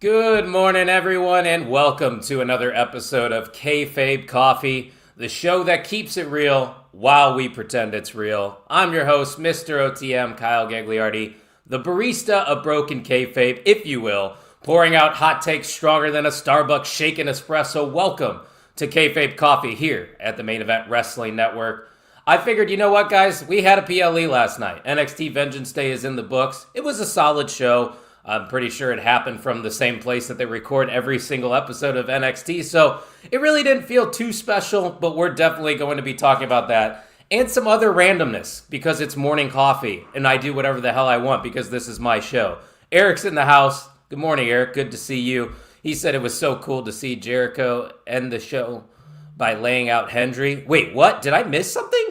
Good morning, everyone, and welcome to another episode of Kayfabe Coffee, the show that keeps it real while we pretend it's real. I'm your host, Mr. OTM, Kyle Gagliardi, the barista of broken kayfabe, if you will, pouring out hot takes stronger than a Starbucks shaken espresso. Welcome to Kayfabe Coffee here at the Main Event Wrestling Network. I figured, you know what, guys? We had a PLE last night. NXT Vengeance Day is in the books. It was a solid show. I'm pretty sure it happened from the same place that they record every single episode of NXT, so it really didn't feel too special, but we're definitely going to be talking about that and some other randomness because it's morning coffee and I do whatever the hell I want because this is my show. Eric's in the house. Good morning, Eric. Good to see you. He said it was so cool to see Jericho end the show by laying out Hendry. Wait, what? Did I miss something?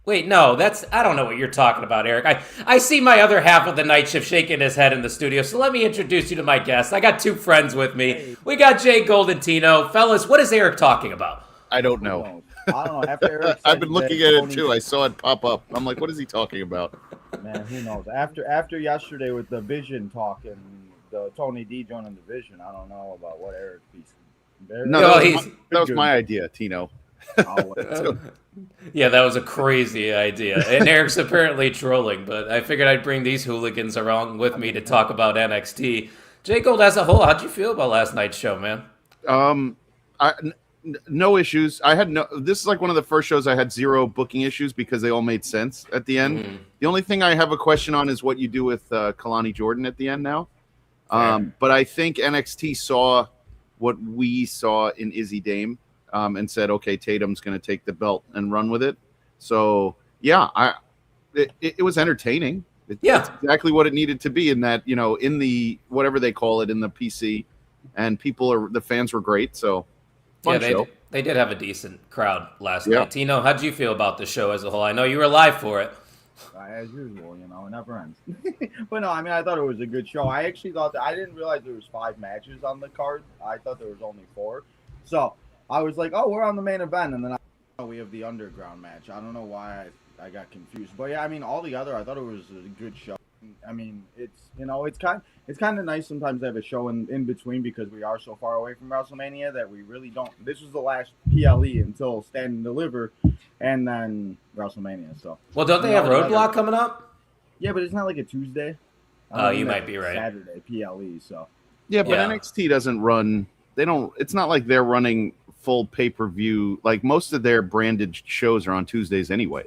Wait, no, I don't know what you're talking about, Eric. I see my other half of the night shift shaking his head in the studio, so let me introduce you to my guests. I got two friends with me. Hey. We got Jay Goldentino. Fellas, what is Eric talking about? I don't know. I don't know. After Eric I've been looking at it too. I saw it pop up. I'm like, what is he talking about? Man, who knows? After yesterday with the Vision talk and the Tony D joining the Vision, I don't know about what Eric piece. That was my idea, Tino. Yeah, that was a crazy idea. And Eric's apparently trolling, but I figured I'd bring these hooligans along with me to talk about NXT. J. Gold, as a whole, how'd you feel about last night's show, man? No issues. This is like one of the first shows I had zero booking issues because they all made sense at the end. Mm-hmm. The only thing I have a question on is what you do with Kalani Jordan at the end now. But I think NXT saw what we saw in Izzy Dame. And said, okay, Tatum's going to take the belt and run with it. So, yeah, it was entertaining. It's exactly what it needed to be in that, in the, whatever they call it, in the PC. And the fans were great. So, fun show. They did have a decent crowd last night. Tino, how'd you feel about the show as a whole? I know you were live for it. As usual, it never ends. But no, I thought it was a good show. I actually thought I didn't realize there was 5 matches on the card. I thought there was only 4. So, I was like, oh, we're on the main event, and then we have the underground match. I don't know why I got confused, but yeah, all the other, I thought it was a good show. It's kind of nice sometimes to have a show in between because we are so far away from WrestleMania that we really don't. This was the last PLE until Stand and Deliver, and then WrestleMania. So well, don't they have Roadblock coming up? Yeah, but it's not like a Tuesday. Oh, you might be right. Saturday PLE. So yeah, but NXT doesn't run. They don't. It's not like they're running full pay-per-view. Like most of their branded shows are on Tuesdays anyway.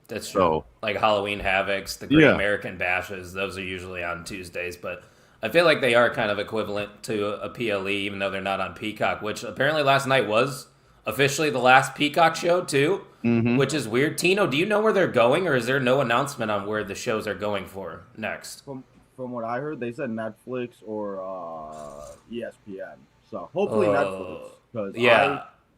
That's true. Like Halloween Havocs, the Great American Bashes, those are usually on Tuesdays, but I feel like they are kind of equivalent to a PLE even though they're not on Peacock, which apparently last night was officially the last Peacock show too, which is weird. Tino, do you know where they're going or is there no announcement on where the shows are going for next? From what I heard, they said Netflix or ESPN. So hopefully Netflix. Because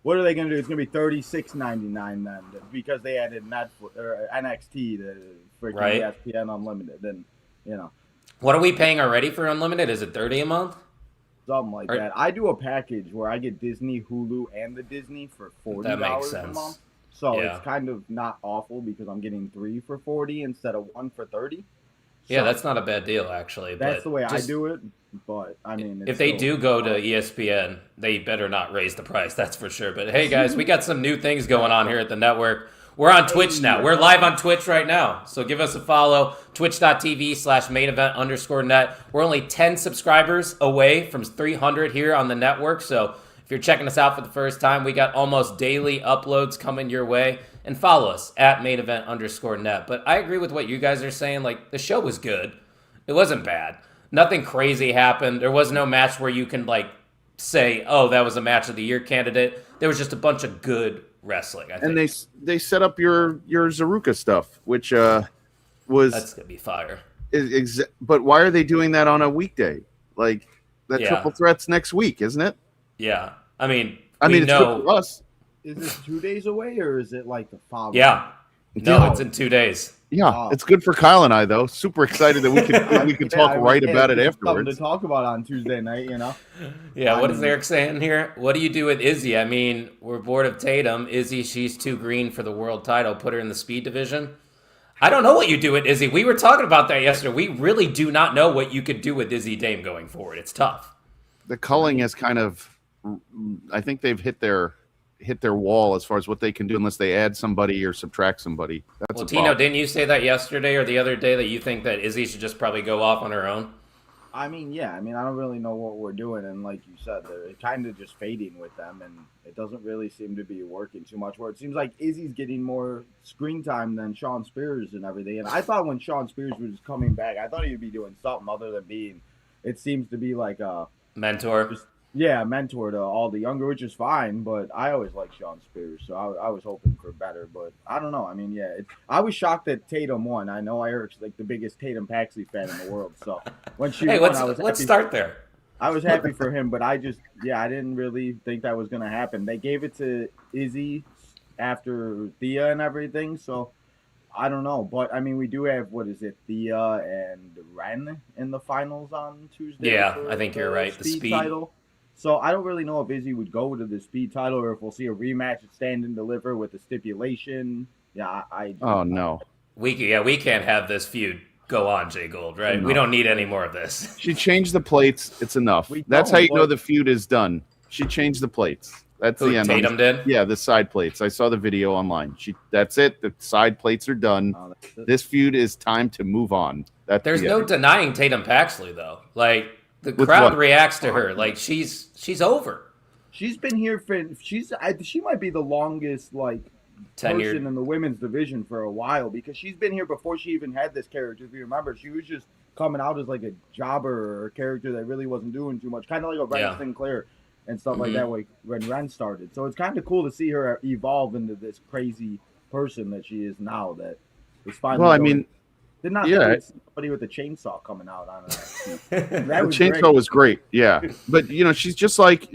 what are they going to do? It's going to be $36.99 then because they added Netflix or NXT to freaking ESPN Unlimited. And what are we paying already for Unlimited? Is it $30 a month? Something like that. I do a package where I get Disney, Hulu, and the Disney for $40 a month. So it's kind of not awful because I'm getting 3 for $40 instead of 1 for $30. Yeah, that's not a bad deal, actually. That's the way I do it. But, if they do go to ESPN, they better not raise the price, that's for sure. But, hey, guys, we got some new things going on here at the network. We're on Twitch now. We're live on Twitch right now. So give us a follow, twitch.tv/mainevent_net. We're only 10 subscribers away from 300 here on the network. So if you're checking us out for the first time, we got almost daily uploads coming your way. And follow us at mainevent_net. But I agree with what you guys are saying. Like, the show was good. It wasn't bad. Nothing crazy happened. There was no match where you can, say, oh, that was a match of the year candidate. There was just a bunch of good wrestling, I think. And they set up your Zaruka stuff, which was... That's going to be fire. But why are they doing that on a weekday? Like, Triple Threat's next week, isn't it? Yeah. I mean, it's good for us. Is this 2 days away, or is it like the following? Yeah. No, it's in 2 days. Yeah, it's good for Kyle and I, though. Super excited that we can talk about it afterwards. Something to talk about on Tuesday night, Yeah, what is Eric saying here? What do you do with Izzy? I mean, we're bored of Tatum. Izzy, she's too green for the world title. Put her in the speed division. I don't know what you do with Izzy. We were talking about that yesterday. We really do not know what you could do with Izzy Dame going forward. It's tough. the culling has kind of, I think they've hit their wall as far as what they can do unless they add somebody or subtract somebody. That's Well, a Tino, problem. didn't you say that yesterday or the other day that you think that Izzy should just probably go off on her own? I mean, yeah. I mean, I don't really know what we're doing, and like you said, they're kind of just fading with them, and it doesn't really seem to be working too much. Where it seems like Izzy's getting more screen time than Sean Spears and everything. And I thought when Sean Spears was coming back, I thought he'd be doing something other than being. It seems to be like a Mentor. mentor to all the younger, which is fine. But I always liked Sean Spears, so I was hoping for better. But I don't know. I mean, yeah, I was shocked that Tatum won. I know Eric's like the biggest Tatum Paxley fan in the world, so when she Hey, won, I was let's happy. start there. I was happy for him, but I didn't really think that was going to happen. They gave it to Izzy after Thea and everything, so I don't know. But, I mean, we do have, Thea and Ren in the finals on Tuesday. Yeah, I think you're right. The speed title. So I don't really know if Izzy would go to the speed title or if we'll see a rematch at Stand and Deliver with a stipulation. Yeah, Oh, no. We can't have this feud go on, Jay Gold, right? No. We don't need any more of this. She changed the plates. It's enough. That's how you know the feud is done. She changed the plates. That's Who, the end. Tatum did? Yeah, the side plates. I saw the video online. That's it. The side plates are done. This feud is time to move on. There's no denying Tatum Paxley, though. Like, the With crowd what? reacts to her. Like, she's over. She's been here she might be the longest, like, Tenured. person in the women's division for a while because she's been here before she even had this character. If you remember, she was just coming out as like a jobber or a character that really wasn't doing too much, kind of like a Ren Sinclair and stuff like that when Ren started. So it's kind of cool to see her evolve into this crazy person that she is now. That is finally. Well, I mean, did not think somebody with a chainsaw coming out on it. The chainsaw was great. Yeah, but she's just like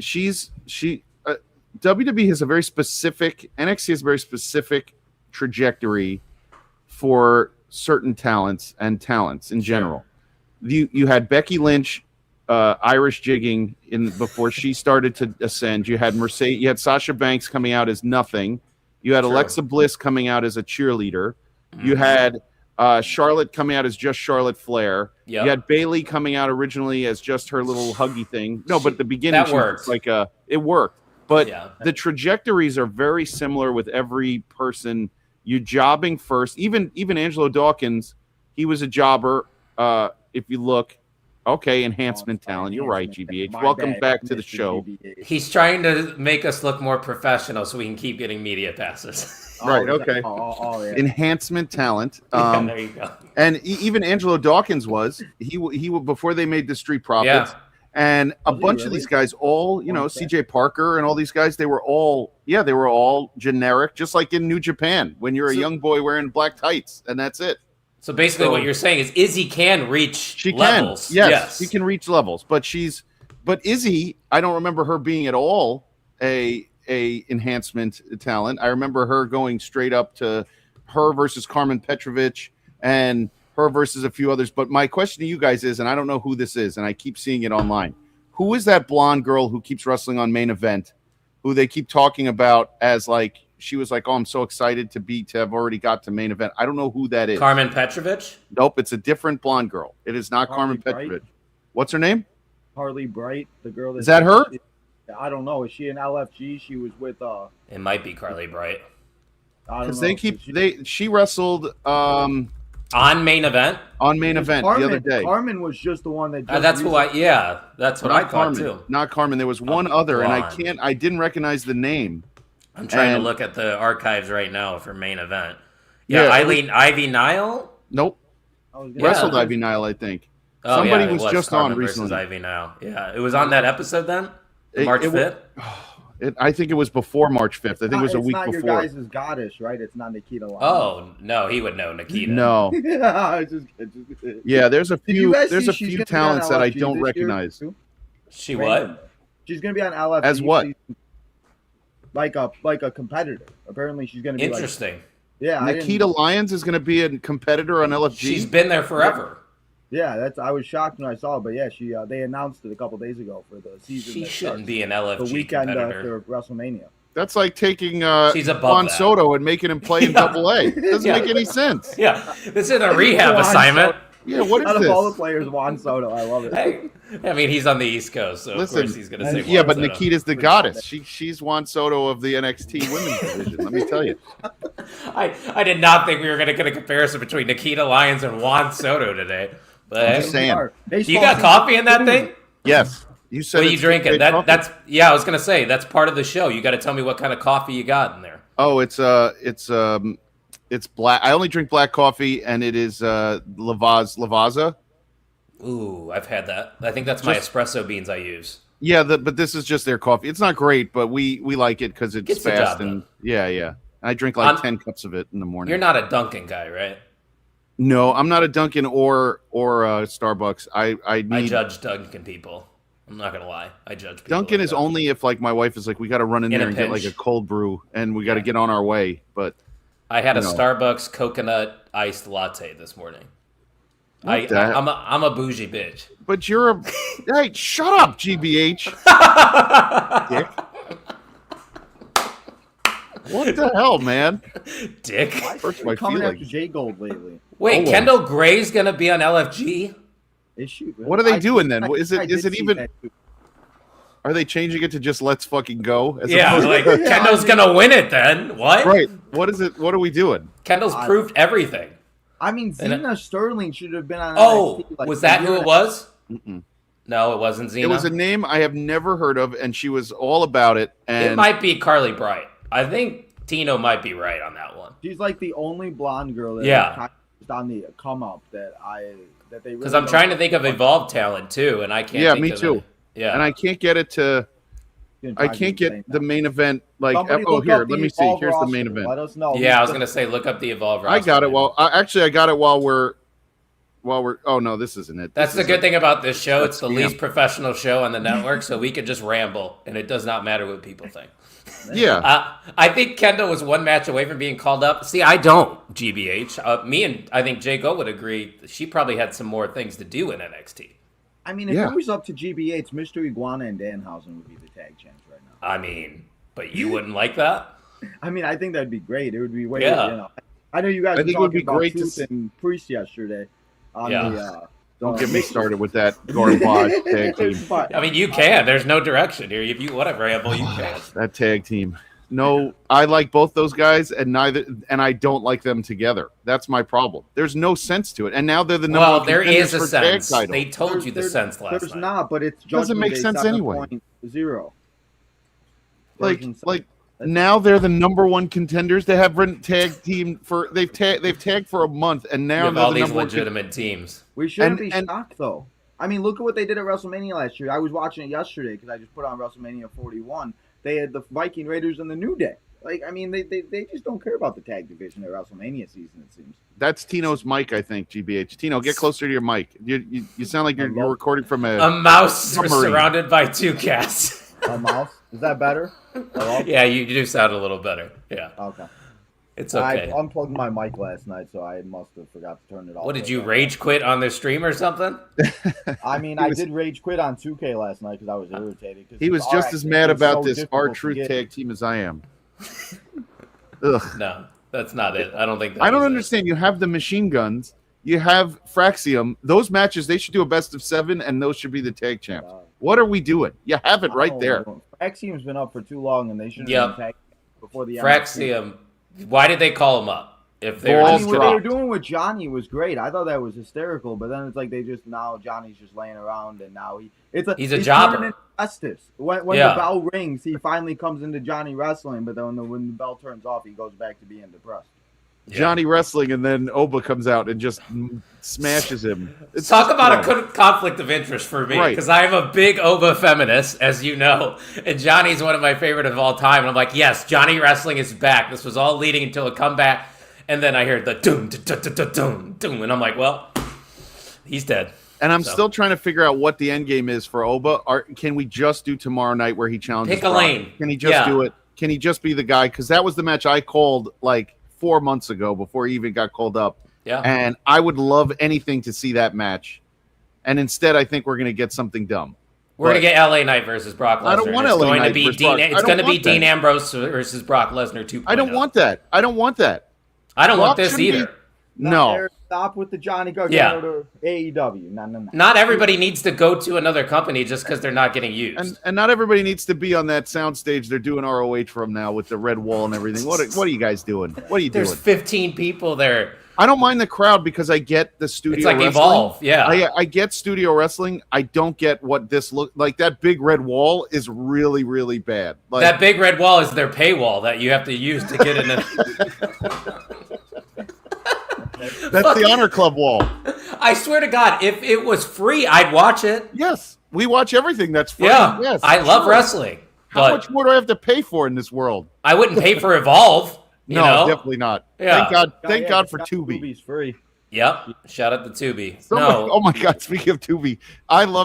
WWE has a very specific, NXT has a very specific trajectory for certain talents and talents in general. You had Becky Lynch, Irish jigging before she started to ascend. You had Mercedes, you had Sasha Banks coming out as nothing. You had Alexa Bliss coming out as a cheerleader. You had Charlotte coming out as just Charlotte Flair. Yep. You had Bayley coming out originally as just her little huggy thing. No, but at the beginning that worked. It worked. But the trajectories are very similar with every person. You jobbing first. Even Angelo Dawkins, he was a jobber. If you look, enhancement talent. You're right, GBH. Welcome back to the show. GBH. He's trying to make us look more professional so we can keep getting media passes. Right. Okay. Enhancement talent. There you go. And even Angelo Dawkins was he before they made the Street Profits. Yeah. And a bunch of these guys, all, CJ Parker and all these guys, they were all generic, just like in New Japan when you're a young boy wearing black tights, and that's it. So basically what you're saying is Izzy can reach levels. Yes, she can reach levels. But Izzy, I don't remember her being at all a enhancement talent. I remember her going straight up to her versus Carmen Petrovich and her versus a few others. But my question to you guys is, and I don't know who this is, and I keep seeing it online. Who is that blonde girl who keeps wrestling on Main Event, who they keep talking about as like, she was like, oh, I'm so excited to have already got to Main Event. I don't know who that is. Carmen Petrovich? Nope, it's a different blonde girl. It is not Carmen Petrovich. What's her name? Harley Bright, the girl. Is that her? I don't know. Is she in LFG? She was with. It might be Carly Bright. Because she wrestled on Main Event. On Main Event Carmen, the other day. Carmen was just the one that. That's what I thought too. Not Carmen. There was one other, blonde. And I didn't recognize the name. I'm trying to look at the archives right now for Main Event. Yeah, Ivy Nile. Nope. Wrestled Ivy Nile, I think. Oh, somebody was just Carmen on recently. Ivy Nile. Yeah, it was on that episode then. March 5th. I think it was before March 5th. I think it was a week before. It's not your guys' goddess, right? It's not Nikita Lyons. Oh no, he would know Nikita. No. Yeah, there's a few talents that I don't recognize. She what? She's gonna be on LFG. As what? Like a competitor. Apparently, she's gonna be interesting. Nikita Lyons is gonna be a competitor on LFG. She's been there forever. Yeah, I was shocked when I saw it, but yeah, they announced it a couple days ago for the season. She shouldn't be an LFG the weekend competitor. after WrestleMania. That's like taking Juan Soto and making him play in Double A. It doesn't make any sense. Yeah, this is a rehab assignment. Yeah, what is Out this? of all the players, Juan Soto. I love it. Hey, I mean, he's on the East Coast, so Listen, of course he's going to say yeah, Juan but Soto. Nikita's the goddess. She's Juan Soto of the NXT women's division. Let me tell you. I did not think we were going to get a comparison between Nikita Lyons and Juan Soto today. But I'm just saying. you got coffee in that thing? Yes. You said. What are you it's drinking? great coffee. That's I was going to say that's part of the show. You got to tell me what kind of coffee you got in there. Oh, it's black. I only drink black coffee, and it is Lavazza. Ooh, I've had that. I think that's my espresso beans I use. Yeah, but this is just their coffee. It's not great, but we like it because it's Gets the fast job and done. yeah. I drink like 10 cups of it in the morning. You're not a Dunkin' guy, right? No, I'm not a Dunkin' or Starbucks. I judge Dunkin' people. I'm not gonna lie. I judge people. Dunkin' like is that. only if like my wife is like, we got to run in In there a and get like pinch. a cold brew, and we got to get on our way. But I had a No. Starbucks coconut iced latte this morning. What the heck? I'm a bougie bitch. but you're a hey, shut up, GBH. Dick. What the hell, man? Dick. Hurts my coming after feelings. J Gold lately. Wait, Always. Kendall Gray's gonna be on LFG? Is she? What are they doing then? Is I it did see even? that too. Are they changing it to just let's fucking go? As Yeah, opposed like to- Kendall's gonna win it then. What? right. What is it? What are we doing? Kendall's proved everything. I mean, And it- Xena Sterling should have been on. Oh, NXT, like, was a that year who and it a- was? Mm-mm. No, it wasn't Xena. It was a name I have never heard of, and she was all about it. And It might be Carly Bright. I think Tino might be right on that one. She's like the only blonde girl that Yeah. kind of on the come up that they really Because I'm don't trying to think of talk Evolve talent too, and I can't. Yeah, think me of too. it. Yeah, and I can't get it to. about. I can't get the main event. Like, Somebody oh, look here, up let the me see. Evolve Here's the roster. main event. Let us know. yeah. I was gonna say look up the Evolve. I got it. roster. Well, actually, I got it while we're. Oh no, this isn't it. That's This the good thing about this show. It's the Yeah. least professional show on the network, so we could just ramble, and it does not matter what people think. Yeah, I think Kendall was one match away from being called up. See, I don't, GBH. Me and I think Jay Go would agree. She probably had some more things to do in NXT. I mean, if Yeah. it was up to GBH, Mr. Iguana and Danhausen would be the tag champs right now. I mean, but you wouldn't like that? I mean, I think that'd be great. It would be way. Yeah. You know, I know you guys I were think it would talking be about great to Truth s- and Priest yesterday. On Yeah. the, don't get me started with that garbage tag team. But, I mean, you can. There's no direction here. If you want to ramble, you can. That tag team. No, I like both those guys, and I don't like them together. That's my problem. There's no sense to it, and now they're the number Well, one there contenders is a for tag sense. title. They told you the sense last There's night. not, but it's Doesn't make sense anyway. 7.0. like now they're the number one contenders. They have run tag team for they've tagged for a month, and You now have they're all the these number one. legitimate teams. We shouldn't and- be shocked though. I mean, look at what they did at WrestleMania last year. I was watching it yesterday because I just put on WrestleMania 41. They had the Viking Raiders and the New Day. Like, I mean, they just don't care about the tag division at WrestleMania season. It seems. That's Tino's mic, I think. GBH. Tino, get closer to your mic. You sound like you're Hello? recording from A mouse Submarine. surrounded by two cats. A mouse? Is that better? Hello? Yeah, you do sound a little better. Yeah, Okay. it's okay. I unplugged my mic last night, so I must have forgot to turn it off. What did you rage quit on their stream or something? I mean, I did rage quit on 2K last night because I was irritated. He was just as mad about this R-Truth tag team as I am. Ugh. No, that's not it. I don't think. That I don't was it. understand. You have the machine guns. You have Fraxium. Those matches, they should do a best of 7, and those should be the tag champs. What are we doing? You have it right there. Fraxium's been up for too long, and they should have Yep. been tag before the Fraxium. Why did they call him up? If they were Balls I just mean, what they were dropped. doing with Johnny was great. I thought that was hysterical, but then it's like they just now Johnny's just laying around, and now he's a jobber. turning into Estes. When Yeah. the bell rings, he finally comes into Johnny wrestling, but then when the bell turns off, he goes back to being depressed. Yeah. Johnny wrestling, and then Oba comes out and just smashes him. It's Talk just, about you know, a conflict of interest for me, Right. because I am a big Oba feminist, as you know, and Johnny's one of my favorite of all time. And I'm like, yes, Johnny Wrestling is back. This was all leading until a comeback, and then I hear the doom, doom, doom, and I'm like, well, he's dead. And I'm So. still trying to figure out what the end game is for Oba. Can we just do tomorrow night where he challenges Pick a Brock? lane. Can he just Yeah. do it? Can he just be the guy? Because that was the match I called like 4 months ago before he even got called up. Yeah. And I would love anything to see that match. And instead, I think we're going to get something dumb. We're gonna get LA Knight versus Brock Lesnar. I don't want It's LA going Knight to be versus Dean. Brock. I It's don't going to be want that. Dean Ambrose versus Brock Lesnar 2.0. I don't want that. I don't want that. I don't want Brock this shouldn't either. No. Stop with the Johnny Gargano Yeah. to AEW. No. Not everybody needs to go to another company just because they're not getting used. And not everybody needs to be on that soundstage they're doing ROH from now with the red wall and everything. What are you guys doing? What are you There's doing? 15 people there. I don't mind the crowd because I get the studio It's like wrestling. Evolve, yeah. I get studio wrestling. I don't get what this look like. That big red wall is really, really bad. Like, That big red wall is their paywall that you have to use to get in. That's the Honor Club wall. I swear to God, if it was free, I'd watch it. Yes, we watch everything that's free. Yeah, Yes, I love sure. wrestling. How much more do I have to pay for in this world? I wouldn't pay for Evolve. You No, know? definitely not. Yeah. Thank God for Tubi. Tubi's free. Yep. Shout out to Tubi. Oh my God! Speaking of Tubi,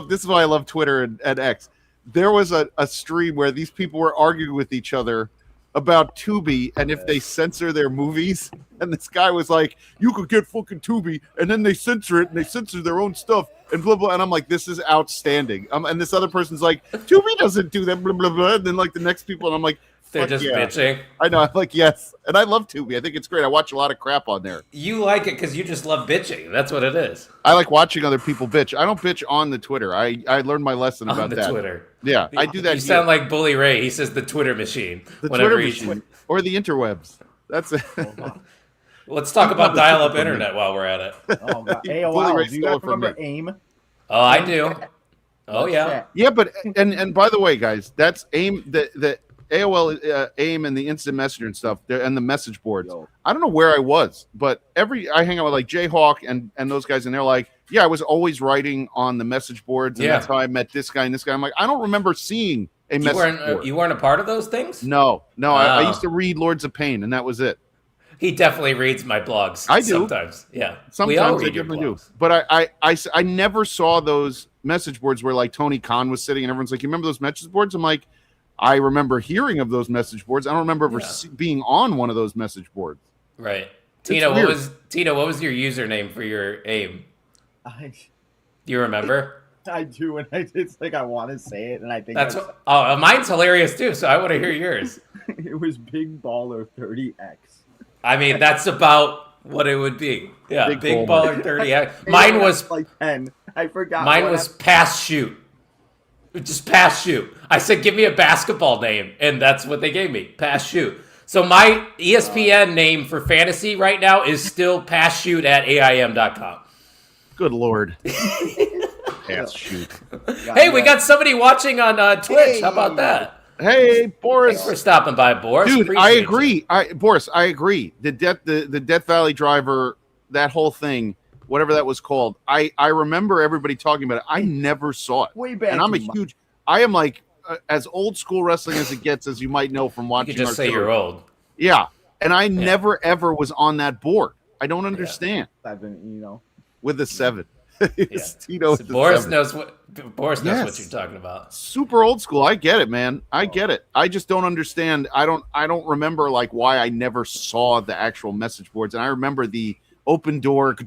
this is why I love Twitter and X. There was a stream where these people were arguing with each other about Tubi and if they censor their movies. And this guy was like, "You could get fucking Tubi, and then they censor it and they censor their own stuff and blah blah." And I'm like, "This is outstanding." And this other person's like, "Tubi doesn't do that, blah blah blah." And then like the next people, and I'm like, They're just bitching. I know. I'm like, yes. And I love Tubi. I think it's great. I watch a lot of crap on there. You like it because you just love bitching. That's what it is. I like watching other people bitch. I don't bitch on the Twitter. I learned my lesson On about the that. Twitter. Yeah, I do that. You sound like Bully Ray. He says the Twitter machine. The Twitter machine. Or the interwebs. That's it. Let's talk about dial-up internet while we're at it. Oh, God. Bully AOL. Ray Do you stole guys it from remember me. AIM? Oh, I do. Oh, yeah. Yeah, but and by the way, guys, that's AIM. The AOL AIM and the instant messenger and stuff, and the message boards. Yo. I don't know where I was, but I hang out with like Jayhawk and those guys, and they're like, yeah, I was always writing on the message boards, and that's how I met this guy and this guy. I'm like, I don't remember seeing a message board. You weren't a part of those things? No. I used to read Lords of Pain, and that was it. He definitely reads my blogs. I do. Sometimes, yeah. Sometimes I definitely do. But I never saw those message boards where like Tony Khan was sitting and everyone's like, you remember those message boards? I'm like, I remember hearing of those message boards. I don't remember ever being on one of those message boards. Right. Tina, what was your username for your AIM? Do you remember? I do, and it's like I want to say it, and I think mine's hilarious too. So I want to hear yours. It was Big Baller 30X. I mean, that's about what it would be. Yeah, Big Baller 30X. Mine was like 10. I forgot. Mine was Pass Shoot. Just Pass Shoot. I said, give me a basketball name, and that's what they gave me. Pass Shoot. So my ESPN name for fantasy right now is still Pass Shoot at AIM.com. Good Lord. Pass Shoot. Hey, we got somebody watching on Twitch. Hey. How about that? Hey, Boris. Thanks for stopping by, Boris. Dude, Appreciate I agree. Boris, I agree. The Death Valley Driver, that whole thing, whatever that was called, I remember everybody talking about it. I never saw it. Way back. And I am like as old school wrestling as it gets, as you might know from watching. You could just say you're old. Yeah. And I never ever was on that board. I don't understand. I've been, with the 7. Tito Boris knows what what you're talking about. Super old school. I get it, man. I get it. I just don't understand. I don't remember like why I never saw the actual message boards. And I remember the open door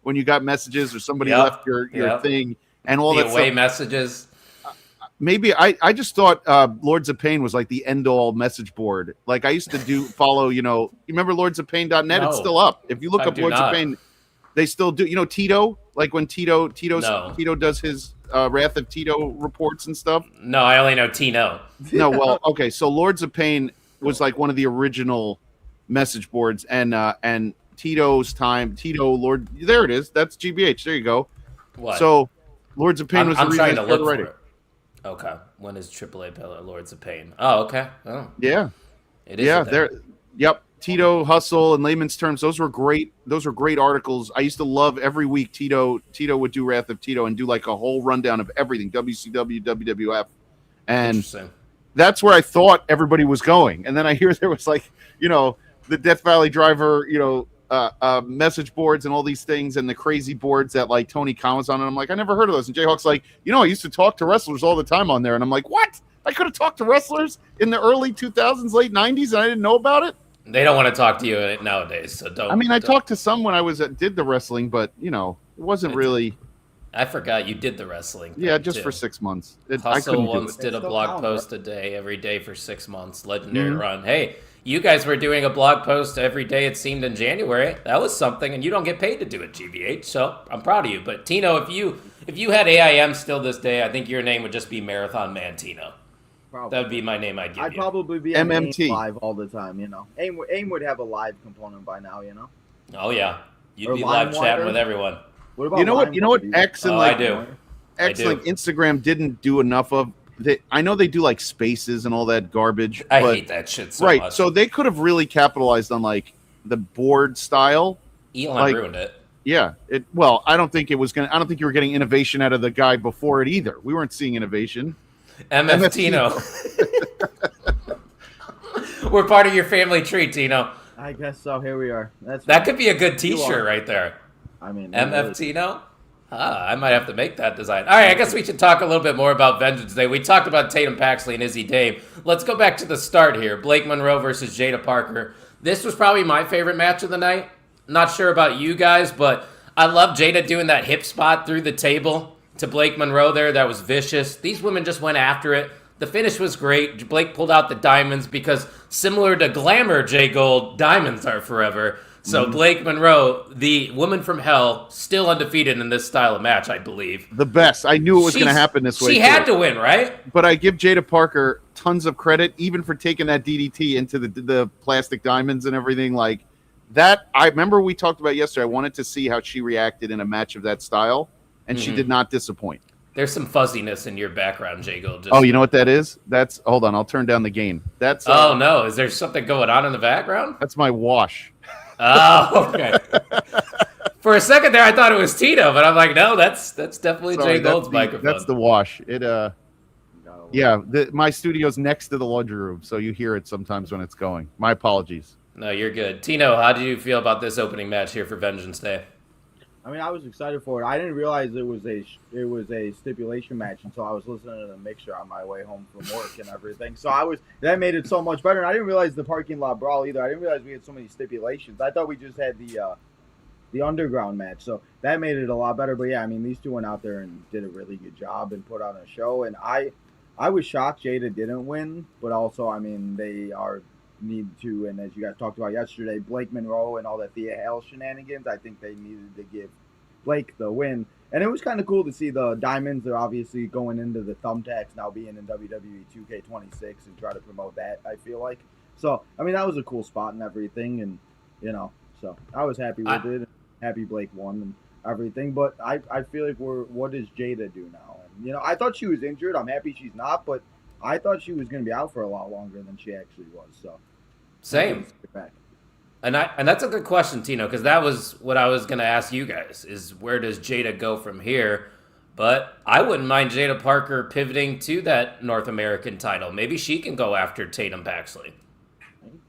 when you got messages or somebody left your thing and all the that away stuff. messages. Maybe I just thought Lords of Pain was like the end all message board. Like I used to follow, you remember lordsofpain.net? No, it's still up. If you look up Lords of Pain, they still do. Tito, like when Tito does his Wrath of Tito reports and stuff. No, I only know Tino. No, well, okay. So Lords of Pain was like one of the original message boards, and Tito's time, Lord. There it is. That's GBH. There you go. What? So Lords of Pain was the I'm reason trying to look writing. for it. Okay. When is AAA Pillar Lords of Pain? Oh, okay. Oh. Yeah. It is. Yeah. There. Yep. Tito, Hustle, in layman's terms, those were great. Those were great articles. I used to love every week. Tito would do Wrath of Tito and do like a whole rundown of everything, WCW, WWF, and that's where I thought everybody was going. And then I hear there was like, the Death Valley Driver, message boards and all these things and the crazy boards that like Tony Khan was on. And I'm like, I never heard of those. And Jayhawk's like, I used to talk to wrestlers all the time on there. And I'm like, what? I could have talked to wrestlers in the early 2000s, late 90s, and I didn't know about it. They don't want to talk to you nowadays, so don't. I mean, I talked to some when I did the wrestling, but it wasn't really. I forgot you did the wrestling. Yeah, just for 6 months. Hustle once did a blog post a day, every day for 6 months. Legendary run. Hey, You guys were doing a blog post every day, it seemed, in January. That was something, and you don't get paid to do it, GBH, so I'm proud of you. But Tino, if you had AIM still this day, I think your name would just be Marathon Man Tino. Probably. That would be my name I'd give I'd you. probably be on MMT. live all the time, you know. AIM would have a live component by now, you know. Oh, yeah. You'd Or be live LimeWire. chatting with everyone. What about You know what? LimeWire? X and Oh, like I do. X I do. like Instagram didn't do enough of. I know they do like spaces and all that garbage. I but, hate that shit so right. much. So they could have really capitalized on like the board style. Elon like- ruined it. Yeah. I don't think it was gonna. I don't think you were getting innovation out of the guy before it either. We weren't seeing innovation. MF Tino. We're part of your family tree, Tino. I guess so. Here we are. That could be a good You T-shirt are. right there. I mean, MF Tino? I might have to make that design. All right, I guess we should talk a little bit more about Vengeance Day. We talked about Tatum Paxley and Izzy Dame. Let's go back to the start here. Blake Monroe versus Jada Parker. This was probably my favorite match of the night. Not sure about you guys, but I love Jada doing that hip spot through the table to Blake Monroe there. That was vicious. These women just went after it. The finish was great. Blake pulled out the diamonds because, similar to Glamour, J Gold, diamonds are forever. So Blake Monroe, the woman from hell, still undefeated in this style of match, I believe. The best. I knew it was going to happen this way. She had to win, right? But I give Jada Parker tons of credit, even for taking that DDT into the plastic diamonds and everything like that. I remember we talked about yesterday. I wanted to see how she reacted in a match of that style, and she did not disappoint. There's some fuzziness in your background, J Gold. Oh, you know what that is? That's hold on. I'll turn down the gain. That's Oh no, is there something going on in the background? that's my wash. Oh, okay. For a second there, I thought it was Tito, but I'm like, no, that's definitely Sorry, J Gold's microphone. That's the wash. Yeah, my studio's next to the laundry room, so you hear it sometimes when it's going. My apologies. No, you're good. Tino, how do you feel about this opening match here for Vengeance Day? I mean, I was excited for it. I didn't realize it was a stipulation match until I was listening to the mixer on my way home from work and everything. So that made it so much better. And I didn't realize the parking lot brawl either. I didn't realize we had so many stipulations. I thought we just had the underground match. So that made it a lot better. But yeah, I mean, these two went out there and did a really good job and put on a show. And I was shocked Jada didn't win, but also, I mean, they need to, and as you guys talked about yesterday, Blake Monroe and all that Thea Hale shenanigans, I think they needed to give Blake the win. And it was kind of cool to see the diamonds. They're obviously going into the thumbtacks now, being in WWE 2K26 and try to promote that, I feel like. So, I mean, that was a cool spot and everything. And, you know, so I was happy with it. Happy Blake won and everything. But I feel like what does Jada do now? And, you know, I thought she was injured. I'm happy she's not, but I thought she was going to be out for a lot longer than she actually was. So, Same. And that's a good question, Tino, because that was what I was going to ask you guys, is where does Jada go from here? But I wouldn't mind Jada Parker pivoting to that North American title. Maybe she can go after Tatum Paxley.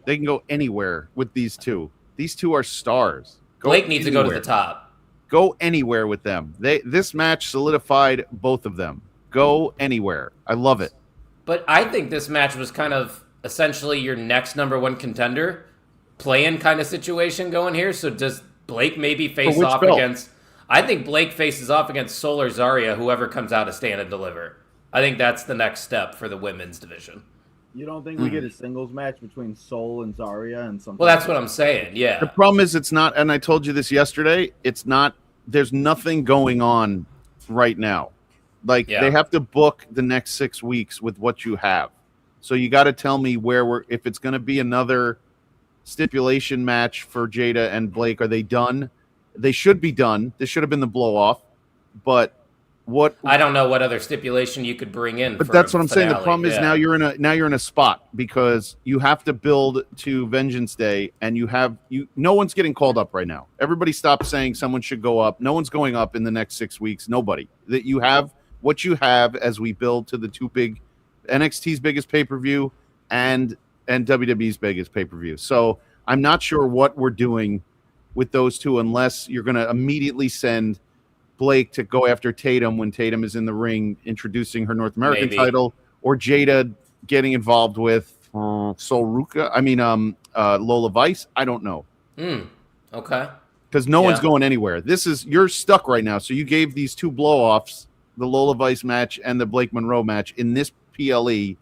They can go anywhere with these two. These two are stars. Blake needs to go to the top. Go anywhere with them. This match solidified both of them. Go anywhere. I love it. But I think this match was kind of essentially your next number one contender play-in kind of situation going here. So does Blake maybe face off against... I think Blake faces off against Sol or Zarya, whoever comes out to Stand and Deliver. I think that's the next step for the women's division. You don't think we get a singles match between Sol and Zarya and something? Well, that's what I'm saying, yeah. The problem is it's not, and I told you this yesterday, it's not, there's nothing going on right now. Like, they have to book the next 6 weeks with what you have. So you got to tell me if it's going to be another stipulation match for Jada and Blake. Are they done? They should be done. This should have been the blow off. But what I don't know what other stipulation you could bring in. But that's what I'm saying. The problem is now you're in a spot because you have to build to Vengeance Day, and no one's getting called up right now. Everybody stopped saying someone should go up. No one's going up in the next 6 weeks. Nobody. That you have what you have as we build to the two big NXT's biggest pay-per-view and WWE's biggest pay-per-view. So I'm not sure what we're doing with those two unless you're going to immediately send Blake to go after Tatum when Tatum is in the ring introducing her North American title, or Jada getting involved with Lola Vice. I don't know. Okay. Because no one's going anywhere. You're stuck right now. So you gave these two blow-offs, the Lola Vice match and the Blake Monroe match, in this PLE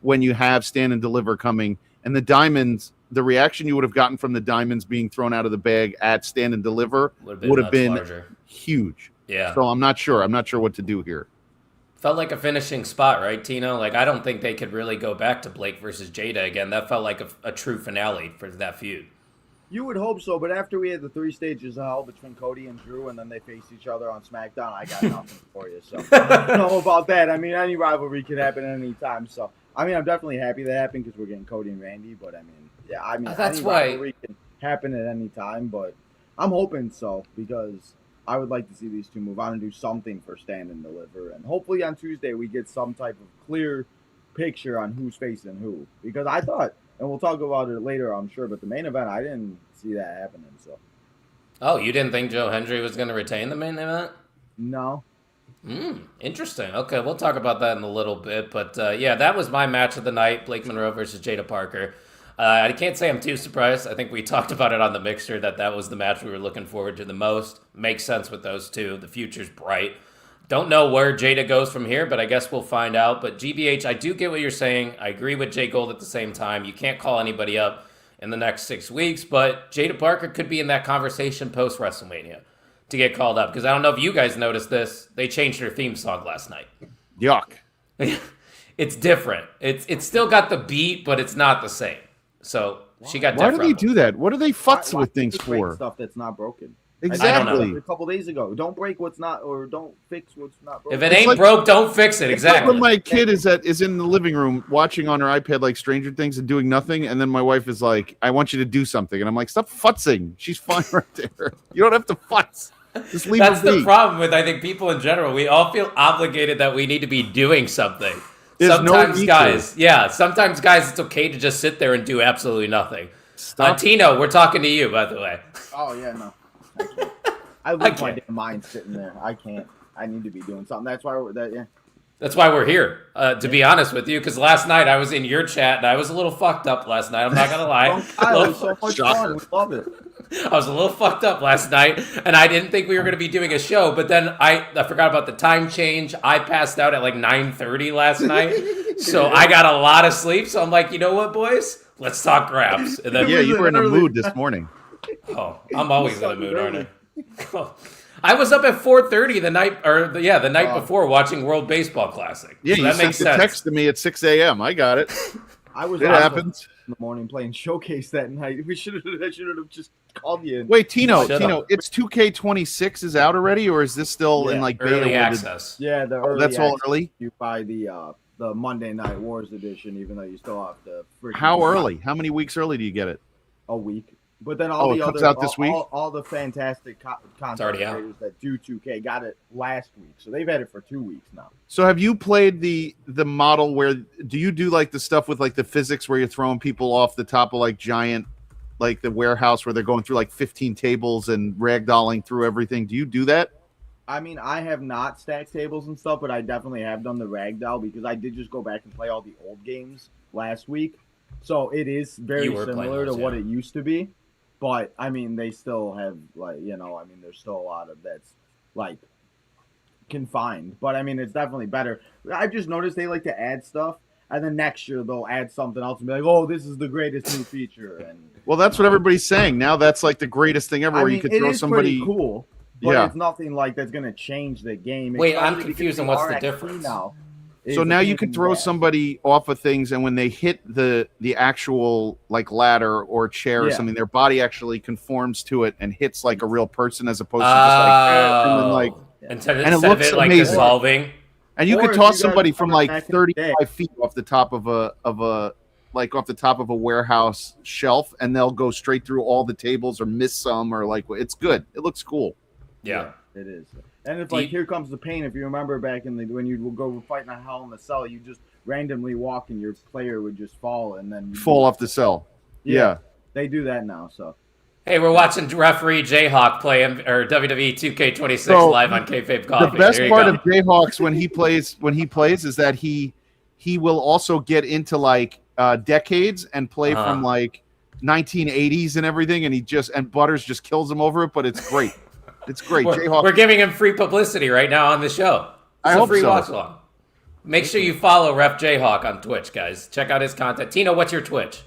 when you have Stand and Deliver coming. And the Diamonds the reaction you would have gotten from the diamonds being thrown out of the bag at Stand and Deliver would have been huge. Yeah. So I'm not sure. I'm not sure what to do here. Felt like a finishing spot, right, Tino? Like, I don't think they could really go back to Blake versus Jada again. That felt like a true finale for that feud. You would hope so, but after we had the 3 stages of hell between Cody and Drew, and then they faced each other on SmackDown, I got nothing for you. So I don't know about that. I mean, any rivalry could happen at any time. So I mean, I'm definitely happy that happened because we're getting Cody and Randy. But I mean, yeah, I mean, that's any why rivalry can happen at any time. But I'm hoping so because I would like to see these two move on and do something for Stand and Deliver, and hopefully on Tuesday we get some type of clear picture on who's facing who. Because I thought. And we'll talk about it later, I'm sure. But the main event, I didn't see that happening. So. Oh, you didn't think Joe Hendry was going to retain the main event? No. Interesting. Okay, we'll talk about that in a little bit. But yeah, that was my match of the night: Blake Monroe versus Jada Parker. I can't say I'm too surprised. I think we talked about it on the mixer that was the match we were looking forward to the most. Makes sense with those two. The future's bright. Don't know where Jada goes from here, but I guess we'll find out. But GBH, I do get what you're saying. I agree with Jay Gold at the same time. You can't call anybody up in the next 6 weeks, but Jada Parker could be in that conversation post-WrestleMania to get called up. Because I don't know if you guys noticed this. They changed their theme song last night. Yuck. It's different. It's still got the beat, but it's not the same. So she got Why do they do that? What do they futz with things for? Stuff that's not broken. Exactly. A couple days ago, don't break what's not, or don't fix what's not broken. If it ain't broke, don't fix it. Exactly. Like when my kid is in the living room watching on her iPad like Stranger Things and doing nothing, and then my wife is like, "I want you to do something," and I'm like, "Stop futzing. She's fine right there. You don't have to futz. Just leave her be." That's the problem with I think people in general. We all feel obligated that we need to be doing something. Sometimes guys, it's okay to just sit there and do absolutely nothing. Tino, we're talking to you, by the way. Oh yeah, no. I lose my damn mind sitting there. I can't. I need to be doing something. That's why That's why we're here, to be honest with you, because last night I was in your chat and I was a little fucked up last night. I'm not going to lie. It was so much fun. We love it. I was a little fucked up last night, and I didn't think we were going to be doing a show, but then I forgot about the time change. I passed out at like 9:30 last night, so I got a lot of sleep. So I'm like, you know what, boys? Let's talk grabs. And then you were in a mood this morning. Oh, I'm always in a mood, aren't I? I was up at 4:30 the night before watching World Baseball Classic. Yeah, so you that sent makes a sense. text to me at 6 a.m. I got it. It happens in the morning playing Showcase that night. I should have just called you. Wait, Tino, it's 2K26 is out already, or is this still in like early beta access? Yeah, the early that's all access. early. You buy the Monday Night Wars edition, even though you still have to. How early? How many weeks early do you get it? A week. But then all the it other comes out this week? all the fantastic content creators that do 2K got it last week, so they've had it for 2 weeks now. So have you played the model where do you do like the stuff with like the physics where you're throwing people off the top of like giant, like the warehouse where they're going through like 15 tables and ragdolling through everything? Do you do that? I mean, I have not stacked tables and stuff, but I definitely have done the ragdoll because I did just go back and play all the old games last week. So it is very similar to what it used to be. But, I mean, they still have, like, there's still a lot of that's, like, confined. But, I mean, it's definitely better. I've just noticed they like to add stuff, and then next year they'll add something else and be like, oh, this is the greatest new feature. And well, that's what everybody's saying. Now that's, like, the greatest thing ever where you could throw somebody. It is pretty cool, but it's nothing, like, that's going to change the game. Wait, I'm confused on what's the difference. So now you can throw somebody off of things, and when they hit the actual like ladder or chair or something, their body actually conforms to it and hits like a real person as opposed to just like and it looks like amazing. dissolving. And you could toss somebody from like 35 feet off the top of a warehouse shelf, and they'll go straight through all the tables or miss some or like it's good. It looks cool. Yeah, it is. And it's like, here comes the pain. If you remember back when you would go fighting a Hell in the Cell, you just randomly walk and your player would just fall and then fall off the cell. Yeah. They do that now. So, hey, we're watching referee Jayhawk play WWE 2K26 live on Kayfabe Coffee. The best part of Jayhawks when he plays is that he will also get into like decades and play from like 1980s and everything, and Butters just kills him over it, but it's great. It's great. We're giving him free publicity right now on the show. I hope free so. watch along. Make sure you follow Ref Jayhawk on Twitch, guys. Check out his content. Tino, what's your Twitch?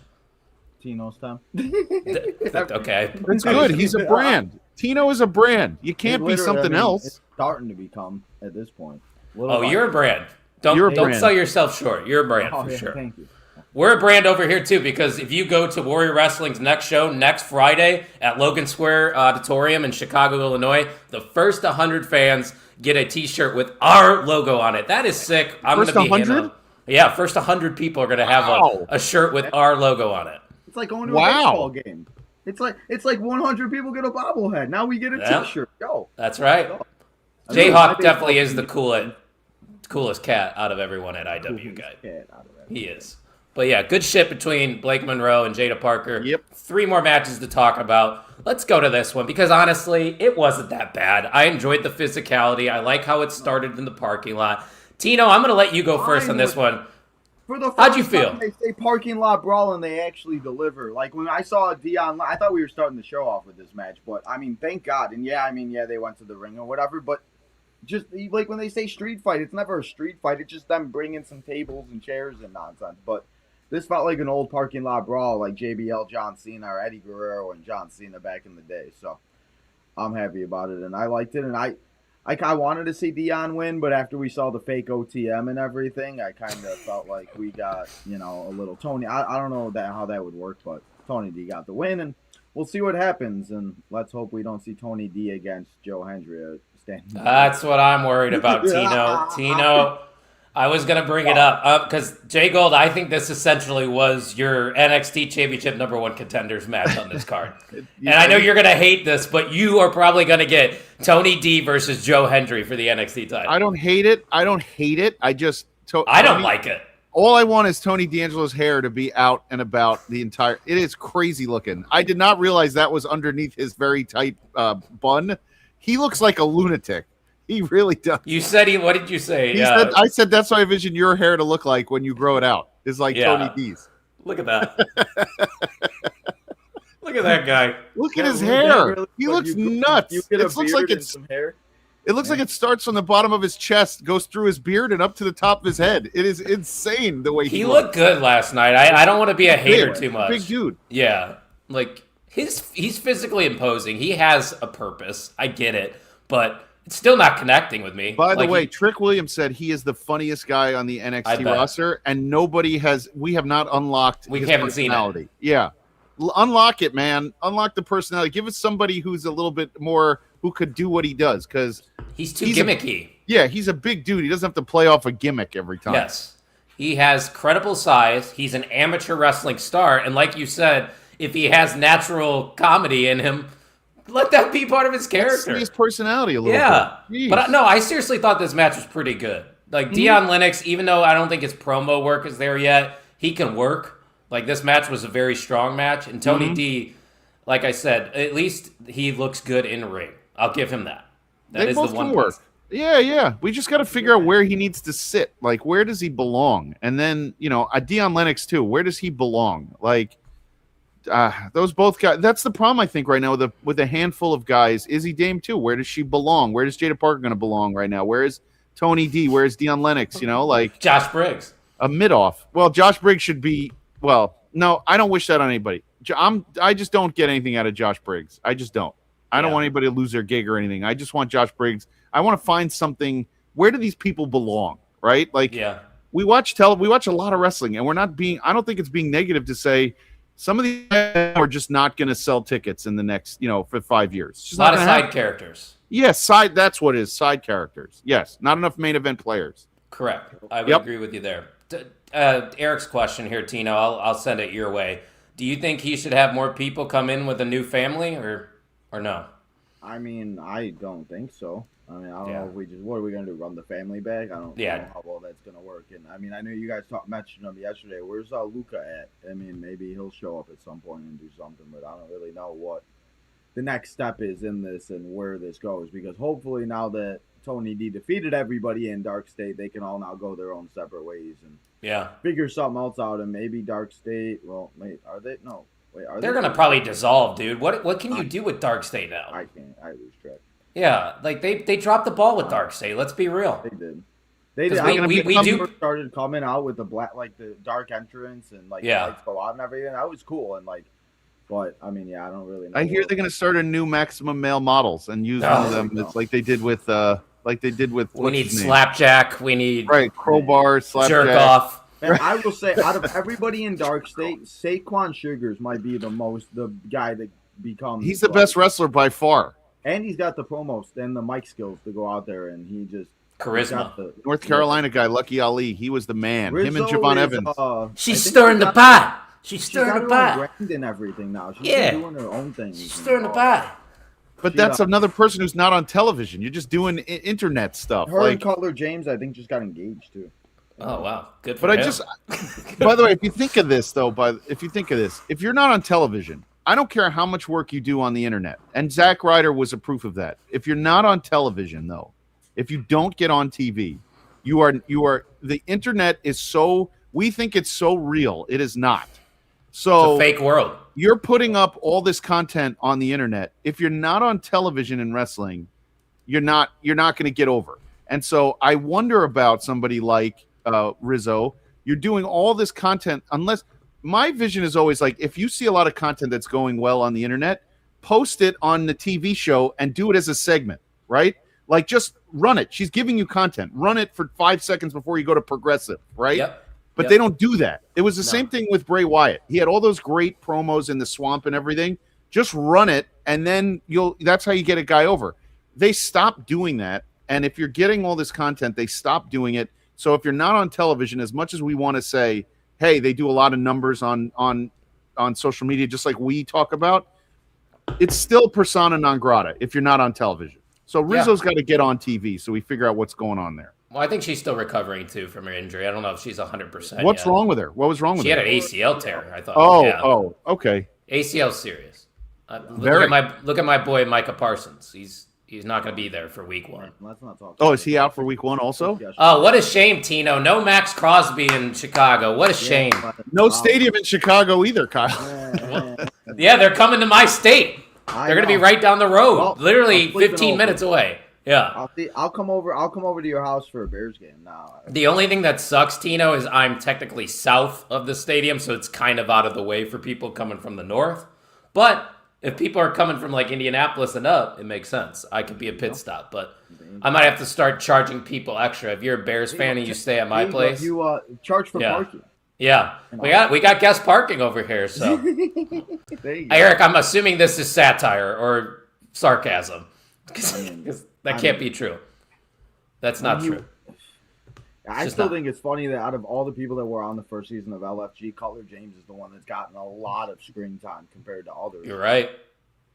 Tino's time. Okay. That's good. He's a brand. Tino is a brand. You can't be something else. It's starting to become at this point. Oh, you're a brand. Don't sell yourself short. You're a brand for sure. Thank you. We're a brand over here too, because if you go to Warrior Wrestling's next show next Friday at Logan Square Auditorium in Chicago, Illinois, the first 100 fans get a T-shirt with our logo on it. That is sick. I'm going to be 100? Yeah, first 100 people are going to have a shirt with our logo on it. It's like going to a baseball game. It's like 100 people get a bobblehead. Now we get a T-shirt. Yo, that's right. Jayhawk definitely is the coolest cat out of everyone at IW guy. He is. But yeah, good shit between Blake Monroe and Jada Parker. Yep. 3 more matches to talk about. Let's go to this one because honestly, it wasn't that bad. I enjoyed the physicality. I like how it started in the parking lot. Tino, I'm going to let you go first on this one. For the How'd you feel? They say parking lot brawl and they actually deliver. Like when I saw Dion, I thought we were starting the show off with this match, but I mean, thank God. And yeah, they went to the ring or whatever, but just like when they say street fight, it's never a street fight. It's just them bringing some tables and chairs and nonsense. But this felt like an old parking lot brawl, like JBL, John Cena, or Eddie Guerrero and John Cena back in the day. So I'm happy about it, and I liked it. And I wanted to see Dion win, but after we saw the fake OTM and everything, I kind of felt like we got, a little Tony. I don't know how that would work, but Tony D got the win, and we'll see what happens. And let's hope we don't see Tony D against Joe Hendry. That's what I'm worried about, Tino. I was going to bring it up because Jay Gold, I think this essentially was your NXT Championship #1 contenders match on this card. And I know you're going to hate this, but you are probably going to get Tony D versus Joe Hendry for the NXT title. I don't hate it. I don't like it. All I want is Tony D'Angelo's hair to be out and about the entire. It is crazy looking. I did not realize that was underneath his very tight bun. He looks like a lunatic. He really does. You said what did you say? I said that's what I envision your hair to look like when you grow it out. It's like Tony D's. Look at that. Look at that guy. Look at his hair. He looks nuts. It looks like it's some hair. It looks like it starts from the bottom of his chest, goes through his beard, and up to the top of his head. It is insane the way he looked good last night. I don't want to be a hater too much. Big dude. Yeah. Like he's physically imposing. He has a purpose. I get it. But it's still not connecting with me. By the way, Trick Williams said he is the funniest guy on the NXT roster, and we have not unlocked his personality. Yeah. Unlock it, man. Unlock the personality. Give us somebody who's a little bit more, who could do what he does, because he's too gimmicky. He's a big dude. He doesn't have to play off a gimmick every time. Yes. He has credible size. He's an amateur wrestling star, and like you said, if he has natural comedy in him, let that be part of his character. His personality a little bit. But no, I seriously thought this match was pretty good. Like Dion Lennox, even though I don't think his promo work is there yet, he can work. Like this match was a very strong match. And Tony D, like I said, at least he looks good in the ring. I'll give him that. That is both the one work. Yeah. We just got to figure out where he needs to sit. Like, where does he belong? And then, Dion Lennox too. Where does he belong? Like, those both guys. That's the problem I think right now with a handful of guys. Izzy Dame too. Where does she belong? Where does Jada Parker going to belong right now? Where is Tony D? Where is Dion Lennox? Like Josh Briggs, a mid-off. Well, Josh Briggs should be. Well, no, I don't wish that on anybody. I just don't get anything out of Josh Briggs. I just don't. I don't want anybody to lose their gig or anything. I just want Josh Briggs. I want to find something. Where do these people belong? Right? Like, we watch a lot of wrestling, and I don't think it's being negative to say. Some of these are just not going to sell tickets in the next, for 5 years. Just a lot of side characters. Yes, that's what it is, side characters. Yes, not enough main event players. Correct. I would agree with you there. Eric's question here, Tino, I'll send it your way. Do you think he should have more people come in with a new family or no? I mean, I don't think so. I mean, I don't know if what are we going to do, run the family back? I don't know how well that's going to work. And I mean, I know you guys mentioned him yesterday. Where's Luca at? I mean, maybe he'll show up at some point and do something, but I don't really know what the next step is in this and where this goes, because hopefully now that Tony D defeated everybody in Dark State, they can all now go their own separate ways and figure something else out. And maybe Dark State, are they? No. Wait, they're going to probably dissolve, dude. What can you do with Dark State now? I can't. I lose track. Yeah, like they dropped the ball with Dark State. Let's be real. They did. They did. 'Cause we do started coming out with the black, like the dark entrance and like the lights go out and everything. That was cool and like, but I mean, yeah, I don't really know. I hear they're going to start a new maximum male models and use one of them. It's like they did with We need slapjack. We need crowbar, slapjack, jerk off. And I will say, out of everybody in Dark State, Saquon Sugars might be the guy that becomes. He's the best wrestler by far, and he's got the promos and the mic skills to go out there, and he just charisma. North Carolina guy, Lucky Ali, he was the man. Him and Javon Evans. She's stirring the pot. She's stirring the pot. Brand and everything now. She's doing her own thing. She's stirring the pot. But that's another person who's not on television. You're just doing internet stuff. Her and Cutler James, I think, just got engaged too. Oh wow, good for him. By the way, if you think of this, if you're not on television, I don't care how much work you do on the internet. And Zack Ryder was a proof of that. If you're not on television, though, if you don't get on TV, you are the internet is we think it's so real. It is not. So it's a fake world. You're putting up all this content on the internet. If you're not on television in wrestling, you're not going to get over. And so I wonder about somebody like Rizzo. You're doing all this content, unless my vision is always like, if you see a lot of content that's going well on the internet, post it on the TV show and do it as a segment, right? Like, just run it. She's giving you content. Run it for 5 seconds before you go to Progressive, right? Yep. But they don't do that. It was the same thing with Bray Wyatt. He had all those great promos in the swamp and everything. Just run it, and then that's how you get a guy over. They stopped doing that, and if you're getting all this content, they stopped doing it. So if you're not on television, as much as we want to say, hey, they do a lot of numbers on social media, just like we talk about, it's still persona non grata if you're not on television. So Rizzo's got to get on TV so we figure out what's going on there. Well, I think she's still recovering, too, from her injury. I don't know if she's 100% What's wrong with her? What was wrong with her? She had an ACL tear, I thought. Oh, okay. ACL's serious. Look at my boy Micah Parsons. He's not going to be there for week 1. Let's not talk. Oh, is he out for week 1 also? Oh, what a shame, Tino. No Max Crosby in Chicago. What a shame. No stadium in Chicago either, Kyle. Yeah, they're coming to my state. They're going to be right down the road, literally 15 minutes away. Yeah. I'll come over to your house for a Bears game now. The only thing that sucks, Tino, is I'm technically south of the stadium, so it's kind of out of the way for people coming from the north. But if people are coming from like Indianapolis and up, it makes sense. I could be a pit stop, but I might have to start charging people extra. If you're a Bears fan and you stay at my place, you charge for parking. Yeah, we got guest parking over here. So, Eric, I'm assuming this is satire or sarcasm. That can't be true. That's not true. I still think it's funny that out of all the people that were on the first season of LFG, Cutler James is the one that's gotten a lot of screen time compared to others. You're right.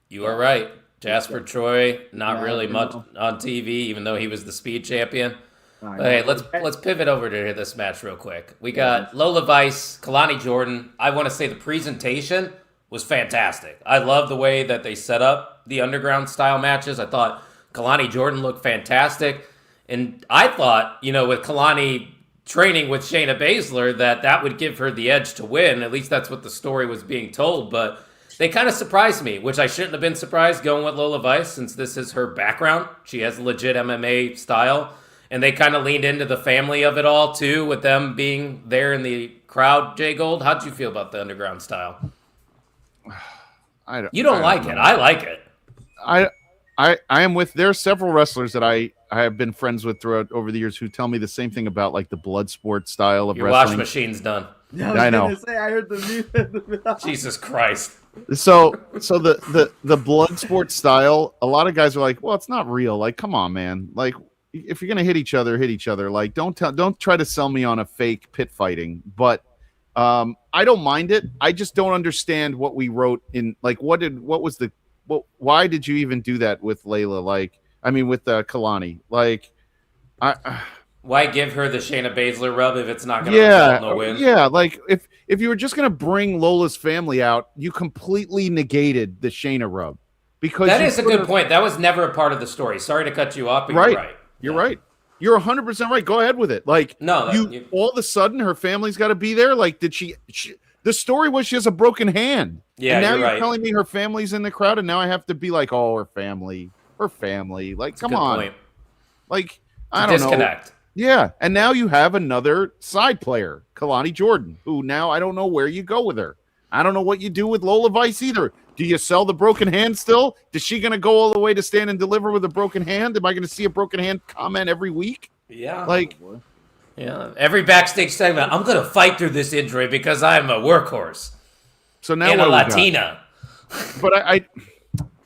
You are right. Jasper Troy, not really much on TV, even though he was the speed champion. Hey, let's pivot over to this match real quick. We got Lola Vice, Kalani Jordan. I want to say the presentation was fantastic. I love the way that they set up the underground style matches. I thought Kalani Jordan looked fantastic. And I thought, with Kalani training with Shayna Baszler, that would give her the edge to win. At least that's what the story was being told. But they kind of surprised me, which I shouldn't have been surprised going with Lola Vice since this is her background. She has legit MMA style. And they kind of leaned into the family of it all, too, with them being there in the crowd. Jay Gold, how'd you feel about the underground style? You don't like it. I like it. I am with. There are several wrestlers that I have been friends with throughout over the years who tell me the same thing about like the blood sport style of Your wrestling. wash machine's done. I know. I heard the music. Jesus Christ. So the blood sport style, a lot of guys are like, well, it's not real. Like, come on, man. Like, if you're gonna hit each other, hit each other. Like, don't try to sell me on a fake pit fighting. But I don't mind it. I just don't understand what we wrote in. Like, why did you even do that with Layla? Like, I mean, with Kalani. Like, why give her the Shayna Baszler rub if it's not going to result in a win? Yeah, like if you were just going to bring Lola's family out, you completely negated the Shayna rub. Because that is a good point. That was never a part of the story. Sorry to cut you off, but you're right. You're right. You're 100% right. Go ahead with it. Like, all of a sudden her family's got to be there. Like, did she the story was she has a broken hand. Yeah, and now you're right. telling me her family's in the crowd, and now I have to be like, oh, her family. Like, come on. Point. Like, I don't disconnect. Yeah, and now you have another side player, Kalani Jordan, who now I don't know where you go with her. I don't know what you do with Lola Vice either. Do you sell the broken hand still? Is she going to go all the way to Stand and Deliver with a broken hand? Am I going to see a broken hand comment every week? Yeah. Like, yeah. Every backstage segment, I'm going to fight through this injury because I'm a workhorse. so now And what a do we got? Latina. But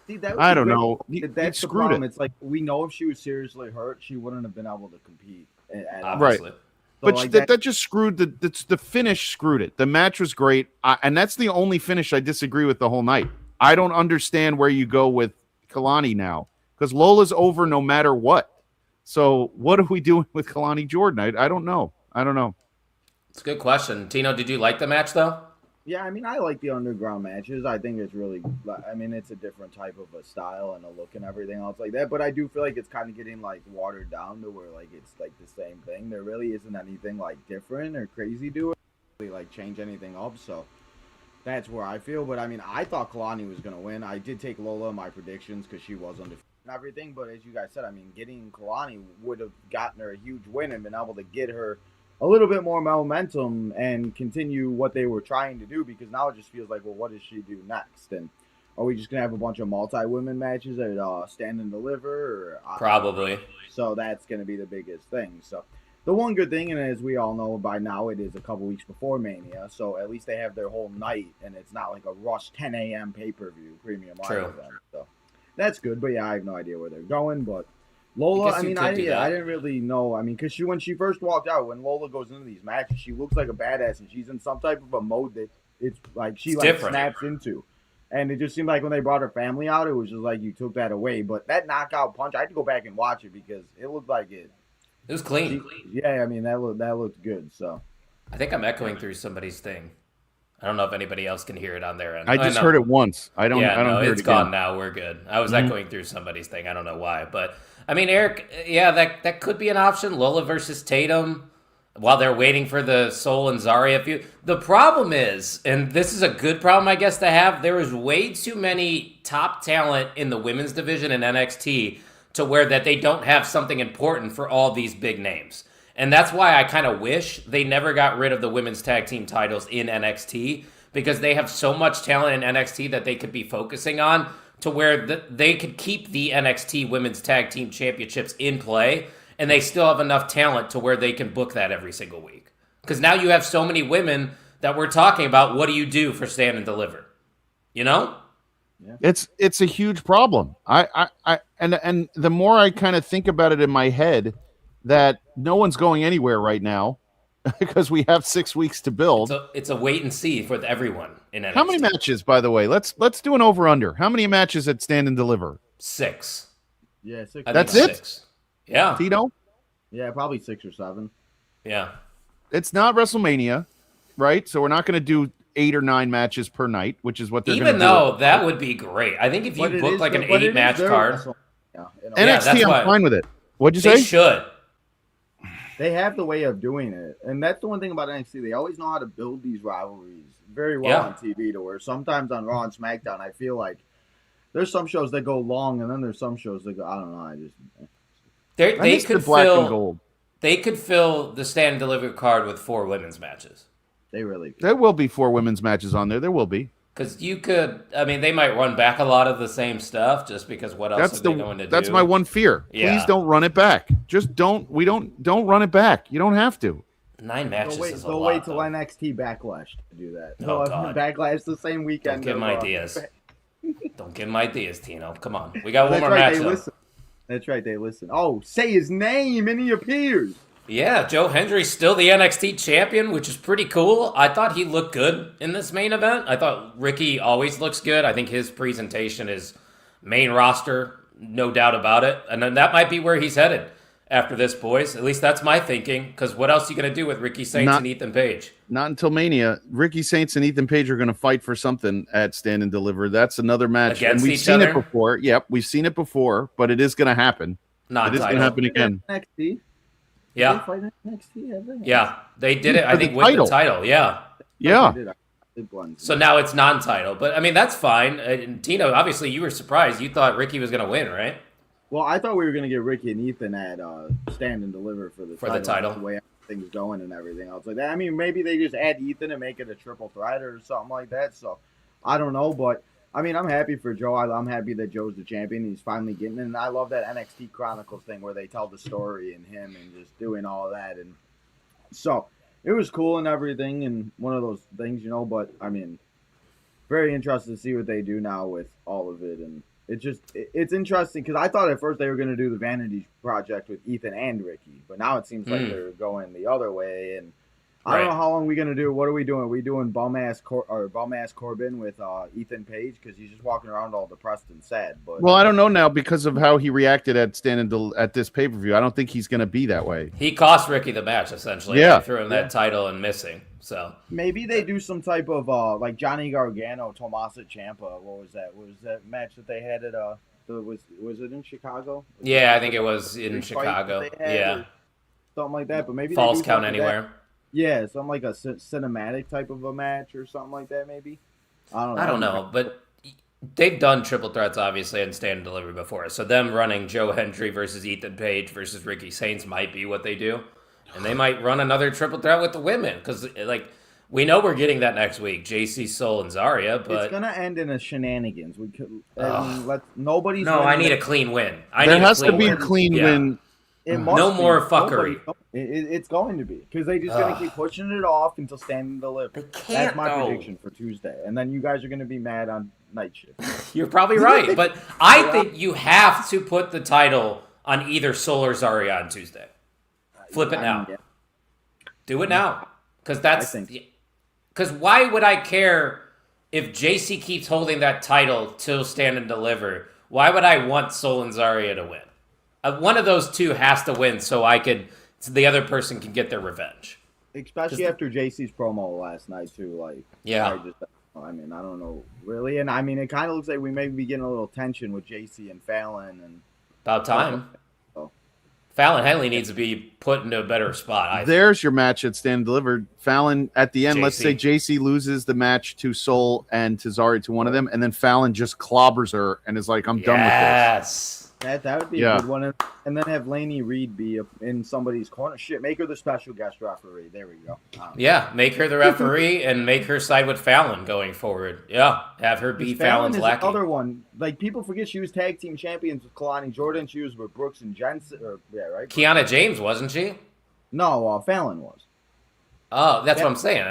See, that I would don't be great. know. That's the screwed problem. it. It's like we know if she was seriously hurt, she wouldn't have been able to compete at all. Obviously. So, But like, that just screwed the finish. Screwed it. The match was great, and that's the only finish I disagree with the whole night. I don't understand where you go with Kalani now because Lola's over no matter what. So what are we doing with Kalani Jordan? I don't know. I don't know. It's a good question. Tino, did you like the match, though? yeah, I mean, I like the underground matches. I think it's really, I mean, it's a different type of a style and a look and everything else like that. But I do feel like it's kind of getting like watered down to where like it's like the same thing. There really isn't anything like different or crazy to it, really, like change anything up. So that's where I feel. But I mean, I thought Kalani was gonna win. I did take Lola in my predictions because she was undefeated and everything. But as you guys said, I mean, getting Kalani would have gotten her a huge win and been able to get her a little bit more momentum and continue what they were trying to do, because now it just feels like, well, what does she do next? And are we just gonna have a bunch of multi-women matches at Stand and Deliver? Or, Probably. so that's gonna be the biggest thing. So the one good thing, and as we all know by now, it is a couple weeks before Mania, so at least they have their whole night, and it's not like a rush 10 a.m. pay-per-view premium live event. So that's good. But yeah, I have no idea where they're going, but Lola, I mean, I didn't really know. I mean, because when she first walked out, when Lola goes into these matches, she looks like a badass, and she's in some type of a mode that it's like she like different. snaps into. And it just seemed like when they brought her family out, it was just like you took that away. But that knockout punch, I had to go back and watch it because it looked like it. It was clean. Yeah, I mean that looked good. So I think I'm echoing through somebody's thing. I don't know if anybody else can hear it on their end. I just heard it once. I don't. Yeah, I don't no, hear it's it again. gone now. We're good. I was echoing through somebody's thing. I don't know why, but I mean, Eric, yeah, that could be an option. Lola versus Tatum, while they're waiting for the Soul and Zarya feud. The problem is, and this is a good problem, I guess, to have. There is way too many top talent in the women's division in NXT to where that they don't have something important for all these big names. And that's why I kind of wish they never got rid of the women's tag team titles in NXT, because they have so much talent in NXT that they could be focusing on to where they could keep the NXT women's tag team championships in play, and they still have enough talent to where they can book that every single week. Because now you have so many women that we're talking about, what do you do for Stand and Deliver? You know? Yeah. It's a huge problem. And the more I kind of think about it in my head, that no one's going anywhere right now because we have 6 weeks to build. It's a wait and see for everyone in NXT. How many matches, by the way? Let's do an over under. How many matches at Stand and Deliver? 6. Yeah, 6. That's it? 6. Yeah. Tito? Yeah, probably 6 or 7. Yeah. It's not WrestleMania, right? So we're not going to do 8 or 9 matches per night, which is what they're going to do. Even though that would be great. I think if you book like an 8-match card. NXT, I'm fine with it. What'd you say? They should. They have the way of doing it. And that's the one thing about NXT. They always know how to build these rivalries very well on TV, to where sometimes on Raw and SmackDown, I feel like there's some shows that go long, and then there's some shows that go, I don't know, they could black fill, and gold. They could fill the Stand and Deliver card with 4 women's matches. They really could. There will be 4 women's matches on there. There will be. Because you could, I mean, they might run back a lot of the same stuff just because what else are they going to do? That's my one fear. Yeah. Please don't run it back. Just don't run it back. You don't have to. 9 matches is a lot. They'll wait till NXT Backlash to do that. Oh, God. Backlash the same weekend. Don't give them ideas. Don't give them ideas, Tino. Come on. We got one more match. That's right, they listen. Oh, say his name and he appears. Yeah, Joe Hendry's still the NXT champion, which is pretty cool. I thought he looked good in this main event. I thought Ricky always looks good. I think his presentation is main roster, no doubt about it. And then that might be where he's headed after this, boys. At least that's my thinking, because what else are you going to do with Ricky Saints and Ethan Page? Not until Mania. Ricky Saints and Ethan Page are going to fight for something at Stand and Deliver. That's another match. Against and we've each seen other? it before. Yep, we've seen it before, but it is going to happen. It is going to happen again. NXT. Yeah. Yeah, they did it, I think, with the title. Yeah. Yeah. So now it's non-title. But, I mean, that's fine. And Tino, obviously, you were surprised. You thought Ricky was going to win, right? Well, I thought we were gonna get Ricky and Ethan at Stand and Deliver for the title. The way things going and everything else like that. I mean, maybe they just add Ethan and make it a triple threat or something like that. So I don't know, but I mean, I'm happy for Joe. I'm happy that Joe's the champion. He's finally getting it. And I love that NXT Chronicles thing where they tell the story and him and just doing all of that. And so it was cool and everything and one of those things, you know, but I mean, very interested to see what they do now with all of it. And it's interesting because I thought at first they were going to do the Vanity Project with Ethan and Ricky, but now it seems like they're going the other way. And I don't know how long we're going to do. What are we doing? Are we doing bum ass Corbin with Ethan Page because he's just walking around all depressed and sad. But well, I don't know now because of how he reacted at this pay-per-view. I don't think he's going to be that way. He cost Ricky the match essentially. Yeah, by throwing that title and missing. So maybe they do some type of like Johnny Gargano, Tommaso Ciampa. What was that? What was that match that they had at was it in Chicago? Yeah, I think it was in Chicago. Yeah, something like that. But maybe Falls Count Anywhere. Yeah, something like a cinematic type of a match or something like that. Maybe I don't know, but they've done triple threats obviously and Stand and Deliver before. So them running Joe Hendry versus Ethan Page versus Ricky Saints might be what they do. And they might run another triple threat with the women because, like, we know we're getting that next week. JC, Soul, and Zarya, but it's gonna end in a shenanigans. We could. Nobody's. No, I need a clean win. There has to be a clean win. No more fuckery. It's going to be because they just gonna keep pushing it off until Stand and Deliver. That's my prediction for Tuesday, and then you guys are gonna be mad on night shift. You're probably right, but I think you have to put the title on either Soul or Zarya on Tuesday. Flip it now. Do it now. Because why would I care if JC keeps holding that title till Stand and Deliver? Why would I want Soul and Zarya to win? One of those two has to win so the other person can get their revenge. Especially after JC's promo last night too. Like, yeah. I mean, I don't know really, and I mean, it kind of looks like we may be getting a little tension with JC and Fallon and about time. Fallon Henley needs to be put into a better spot. There's your match at Stand and Deliver. Fallon at the end, JC. Let's say JC loses the match to Soul and to Zarya, to one of them, and then Fallon just clobbers her and is like, I'm done with this. That would be a good one. And then have Lainey Reed be in somebody's corner. Shit, make her the special guest referee. There we go. Make her the referee and make her side with Fallon going forward. Yeah, have her be Fallon's lackey. Another one. Like, people forget she was tag team champions with Kalani Jordan. She was with Brooks and Jensen. Right? Kiana James, wasn't she? No, Fallon was. Oh, that's what I'm saying.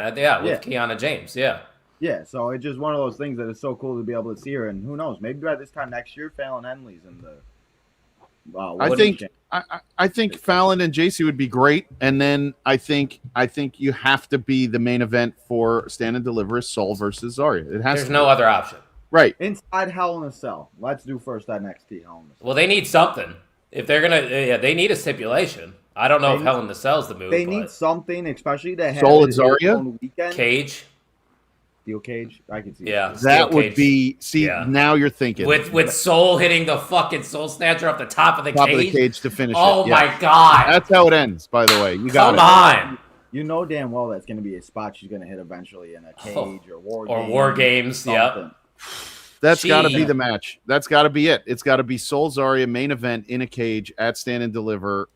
With Kiana James, Yeah, so it's just one of those things that is so cool to be able to see her. And who knows, maybe by this time next year, Fallon Henley's in the... I think Fallon and JC would be great, and then I think you have to be the main event for Stand and Deliver is Soul versus Zarya. It has. There's no other option. Right. Inside Hell in a Cell. Let's do first that NXT Hell in a Cell. Well, they need something. If they're gonna, they need a stipulation. I don't know if Hell in the Cell's the move. They need something, especially to have Soul and Zarya. Cage. Steel cage, I can see. Yeah, that would be. Now you're thinking with Soul hitting the fucking Soul Snatcher off the top of the cage to finish. Oh my god, that's how it ends. By the way, you got Come on. You know damn well that's going to be a spot she's going to hit eventually in a cage or War Games. Yep. That's got to be the match. That's got to be it. It's got to be Soul Zarya main event in a cage at Stand and Deliver.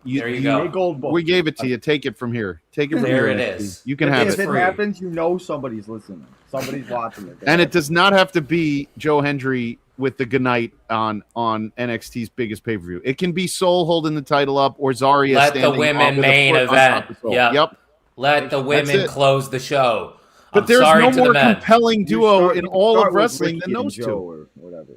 There you go. We gave it to you. Take it from here. Take it from here. There it is. You can have it. If it happens, you know somebody's listening. Somebody's watching it. And it does not have to be Joe Hendry with the goodnight on NXT's biggest pay-per-view. It can be Soul holding the title up or Zarya Let standing the women main event. Yep. Let the women close the show. But there's no more compelling duo in all of wrestling than those two. Or whatever.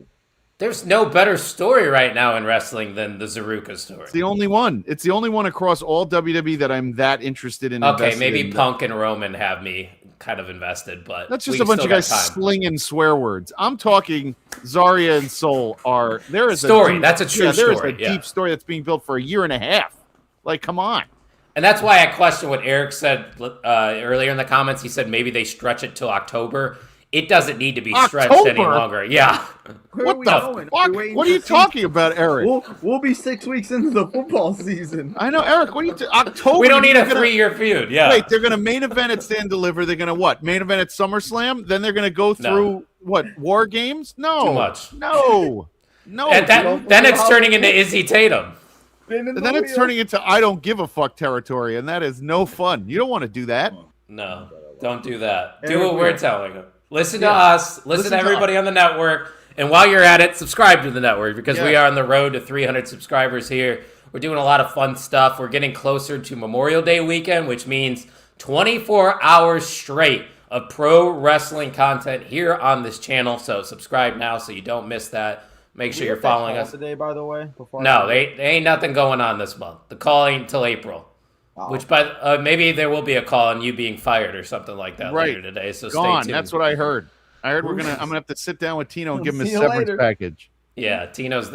There's no better story right now in wrestling than the Zaruka story. It's the only one. It's the only one across all WWE that I'm that interested in. Okay, maybe Punk and Roman have me kind of invested, but that's just a bunch of guys slinging swear words. I'm talking Zarya and Soul there is story. That's a true story. There is a deep story that's being built for a year and a half. Like, come on. And that's why I question what Eric said earlier in the comments. He said maybe they stretch it till October. It doesn't need to be stretched any longer. Yeah. What the fuck? What are you talking about, Eric? We'll be 6 weeks into the football season. I know, Eric. What are you October? We don't need a 3-year feud. Yeah. Wait, they're going to main event at Stand Deliver. They're going to what? Main event at SummerSlam? Then they're going to go through what? War Games? No. Too much. No. No, And then it's turning into Izzy Tatum. and then it's turning into I don't give a fuck territory, and that is no fun. You don't want to do that. No, don't do that. Yeah, Do what we're weird. telling you. Listen to us. Listen to to everybody on the network. And while you're at it, subscribe to the network because we are on the road to 300 subscribers here. We're doing a lot of fun stuff. We're getting closer to Memorial Day weekend, which means 24 hours straight of pro wrestling content here on this channel. So subscribe now so you don't miss that. Make sure you're following us. Today, by the way. No, they ain't nothing going on this month. The call ain't until April. Oh. Which maybe there will be a call on you being fired or something like that later today. So Gone. stay tuned. That's what I heard. I heard I'm gonna have to sit down with Tino and give him a See you severance later. package. Yeah, Jay Gold's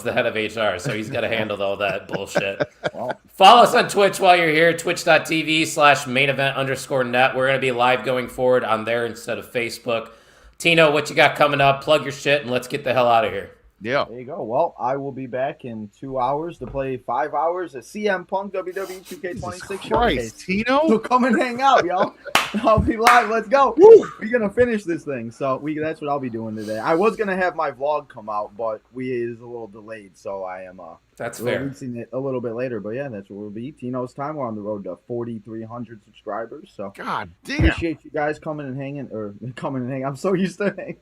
the head of HR, so he's got to handle all that bullshit. Well, Follow us on Twitch while you're here, twitch.tv/main-event_net. We're going to be live going forward on there instead of Facebook. Tino, what you got coming up? Plug your shit and let's get the hell out of here. Yeah. there you go. Well, I will be back in 2 hours to play 5 hours of CM Punk WWE 2K26 showcase. Christ, Tino. So come and hang out, y'all. I'll be live. Let's go. We're gonna finish this thing. So that's what I'll be doing today. I was gonna have my vlog come out, but it is a little delayed, so I am That's fair. releasing it a little bit later. But yeah, that's what we'll be. Tino's time. We're on the road to 4,300 subscribers. So God damn. appreciate you guys coming and hanging. I'm so used to hanging.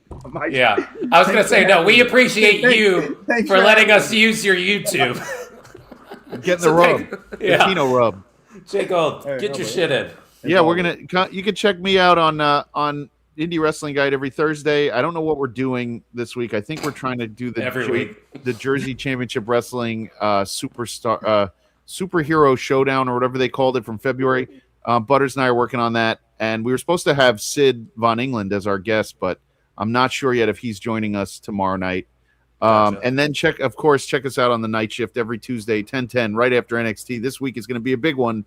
Yeah. I was going to say, no, we appreciate you Thanks for letting having us use your YouTube. Getting the rub. The Tino rub. Jay Gold, Hey, get no, your buddy. shit in. Yeah, we're gonna. You can check me out on Indie Wrestling Guide every Thursday. I don't know what we're doing this week. I think we're trying to do Every week. the Jersey Championship Wrestling superhero showdown or whatever they called it from February. Butters and I are working on that, and we were supposed to have Sid Von England as our guest, but I'm not sure yet if he's joining us tomorrow night. Gotcha. And then check us out on the night shift every Tuesday, 10:10, right after NXT. This week is going to be a big one.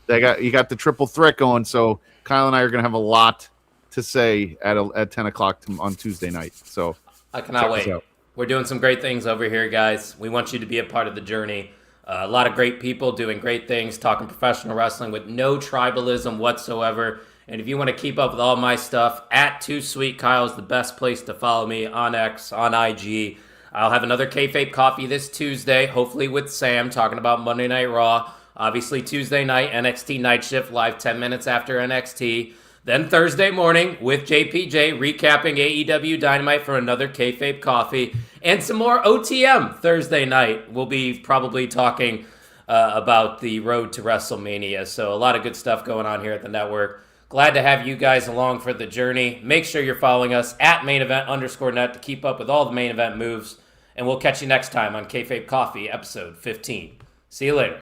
You got the triple threat going, so Kyle and I are going to have a lot to say at 10 o'clock on Tuesday night. So I cannot wait. We're doing some great things over here, guys. We want you to be a part of the journey. A lot of great people doing great things, talking professional wrestling with no tribalism whatsoever. And if you want to keep up with all my stuff, @2SweetKyle is the best place to follow me on X, on IG. I'll have another Kayfabe Coffee this Tuesday, hopefully with Sam, talking about Monday Night Raw. Obviously, Tuesday night, NXT Night Shift, live 10 minutes after NXT. Then Thursday morning with JPJ, recapping AEW Dynamite for another Kayfabe Coffee. And some more OTM Thursday night. We'll be probably talking about the road to WrestleMania. So a lot of good stuff going on here at the network. Glad to have you guys along for the journey. Make sure you're following us @main-event_net to keep up with all the main event moves. And we'll catch you next time on Kayfabe Coffee, episode 15. See you later.